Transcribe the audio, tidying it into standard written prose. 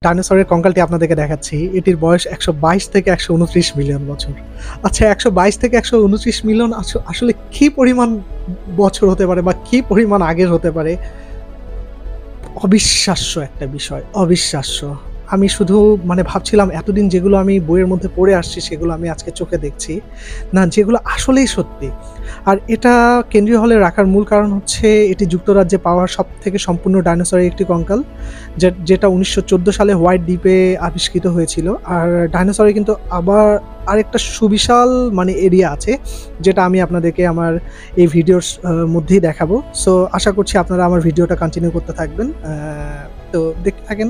ডাইনোসরের কঙ্কালটি আপনাদেরকে দেখাচ্ছি। এটির বয়স ১২২ থেকে ১২৯ মিলিয়ন বছর। আচ্ছা ১২২ থেকে ১২৯ মিলিয়ন আসলে কি পরিমাণ বছর হতে পারে বা কি পরিমাণ আগের হতে পারে? অবিশ্বাস্য একটা বিষয়, অবিশ্বাস্য। আমি শুধু মানে ভাবছিলাম এতদিন যেগুলো আমি বইয়ের মধ্যে পড়ে আসছি সেগুলো আমি আজকে চোখে দেখছি। না যেগুলো আসলেই সত্যি। আর এটা কেন্দ্রীয় হলে রাখার মূল কারণ হচ্ছে এটি যুক্তরাজ্যে পাওয়া সবথেকে সম্পূর্ণ ডাইনোসরের একটি কঙ্কাল। যেটা ১৯১৪ সালে হোয়াইট দ্বীপে আবিষ্কৃত হয়েছিল। আর ডাইনোসরের কিন্তু আবার আরেকটা সুবিশাল মানে এরিয়া আছে যেটা আমি আপনাদেরকে আমার এই ভিডিওর মধ্যেই দেখাবো। সো আশা করছি আপনারা আমার ভিডিওটা কন্টিনিউ করতে থাকবেন। তো দেখতে থাকেন।